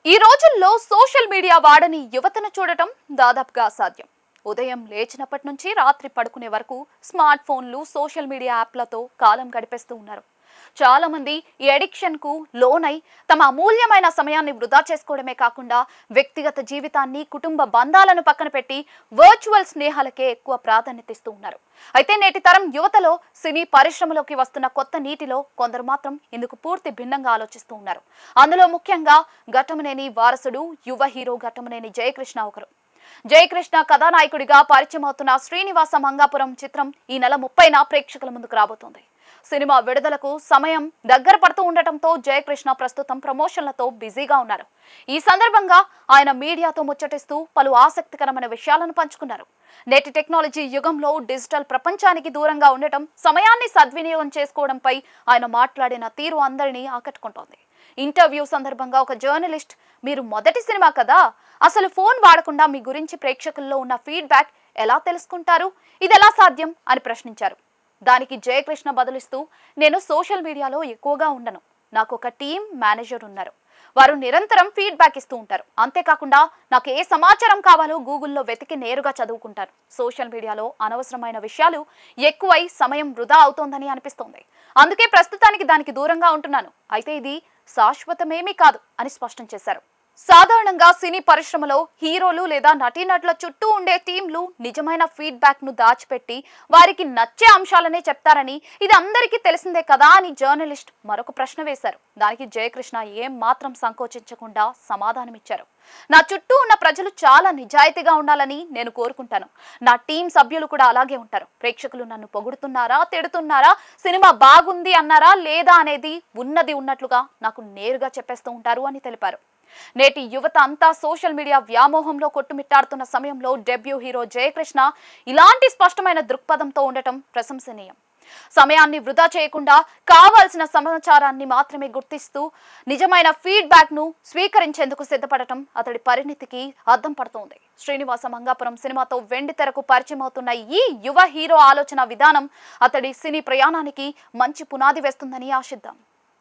ఈ రోజుల్లో social media వాడని యువతను చూడటం దాదాపుగా అసాధ్యం. ఉదయం లేచినప్పటి నుంచి రాత్రి పడుకునే వరకు స్మార్ట్ ఫోన్లు, సోషల్ మీడియా యాప్లతో కాలం గడిపేస్తూ ఉన్నారు. చాలా మంది ఈ అడిక్షన్ కు లోనై తమ అమూల్యమైన సమయాన్ని వృధా చేసుకోవడమే కాకుండా వ్యక్తిగత జీవితాన్ని, కుటుంబ బంధాలను పక్కన పెట్టి వర్చువల్ స్నేహాలకే ఎక్కువ ప్రాధాన్యత ఇస్తూ ఉన్నారు. అయితే నేటి తరం యువతలో సినీ పరిశ్రమలోకి వస్తున్న కొత్త నీటిలో కొందరు మాత్రం ఇందుకు పూర్తి భిన్నంగా ఆలోచిస్తూ ఉన్నారు. అందులో ముఖ్యంగా ఘట్టమనేని వారసుడు, యువ హీరో ఘట్టమనేని జయకృష్ణ ఒకరు. జయకృష్ణ కథానాయకుడిగా పరిచయం అవుతున్న శ్రీనివాస మంగాపురం చిత్రం ఈ నెల 30న ప్రేక్షకుల ముందుకు రాబోతోంది. సినిమా విడుదలకు సమయం దగ్గర పడుతూ ఉండటంతో జయకృష్ణ ప్రస్తుతం ప్రమోషన్లతో బిజీగా ఉన్నారు. ఈ సందర్భంగా ఆయన మీడియాతో ముచ్చటిస్తూ పలు ఆసక్తికరమైన విషయాలను పంచుకున్నారు. నేటి టెక్నాలజీ యుగంలో డిజిటల్ ప్రపంచానికి దూరంగా ఉండటం, సమయాన్ని సద్వినియోగం చేసుకోవడంపై ఆయన మాట్లాడిన తీరు అందరినీ ఆకట్టుకుంటోంది. ఇంటర్వ్యూ సందర్భంగా ఒక జర్నలిస్ట్, మీరు మొదటి సినిమా కదా, అసలు ఫోన్ వాడకుండా మీ గురించి ప్రేక్షకుల్లో ఉన్న ఫీడ్బ్యాక్ ఎలా తెలుసుకుంటారు, ఇది ఎలా సాధ్యం అని ప్రశ్నించారు. దానికి జయకృష్ణ బదులిస్తూ, నేను సోషల్ మీడియాలో ఎక్కువగా ఉండను, నాకు ఒక టీం, మేనేజర్ ఉన్నారు, వారు నిరంతరం ఫీడ్బ్యాక్ ఇస్తూ ఉంటారు. అంతేకాకుండా నాకు ఏ సమాచారం కావాలో గూగుల్లో వెతికి నేరుగా చదువుకుంటాను. సోషల్ మీడియాలో అనవసరమైన విషయాలు ఎక్కువై సమయం వృధా అవుతోందని అనిపిస్తోంది. అందుకే ప్రస్తుతానికి దానికి దూరంగా ఉంటున్నాను. అయితే ఇది శాశ్వతమేమీ కాదు అని స్పష్టం చేశారు. సాధారణంగా సినీ పరిశ్రమలో హీరోలు లేదా నటీనటుల చుట్టూ ఉండే టీంలు నిజమైన ఫీడ్బ్యాక్ ను దాచిపెట్టి వారికి నచ్చే అంశాలనే చెప్తారని, ఇది అందరికీ తెలిసిందే కదా అని జర్నలిస్ట్ మరొక ప్రశ్న వేశారు. దానికి జయకృష్ణ ఏం మాత్రం సంకోచించకుండా సమాధానమిచ్చారు. నా చుట్టూ ఉన్న ప్రజలు చాలా నిజాయితీగా ఉండాలని నేను కోరుకుంటాను. నా టీం సభ్యులు కూడా అలాగే ఉంటారు. ప్రేక్షకులు నన్ను పొగుడుతున్నారా, తిడుతున్నారా, సినిమా బాగుంది అన్నారా లేదా అనేది ఉన్నది ఉన్నట్లుగా నాకు నేరుగా చెప్పేస్తూ ఉంటారు అని తెలిపారు. నేటి యువత అంతా సోషల్ మీడియా వ్యామోహంలో కొట్టుమిట్టాడుతున్న సమయంలో డెబ్యూ హీరో జయకృష్ణ ఇలాంటి స్పష్టమైన దృక్పథంతో ఉండటం ప్రశంసనీయం. సమయాన్ని వృధా చేయకుండా కావాల్సిన సమాచారాన్ని మాత్రమే గుర్తిస్తూ నిజమైన ఫీడ్బ్యాక్ ను స్వీకరించేందుకు సిద్ధపడటం అతడి పరిణితికి అద్దం పడుతోంది. శ్రీనివాస మంగాపురం సినిమాతో వెండి తెరకు పరిచయం అవుతున్న ఈ యువ హీరో ఆలోచన విధానం అతడి సినీ ప్రయాణానికి మంచి పునాది వేస్తుందని ఆశిద్దాం.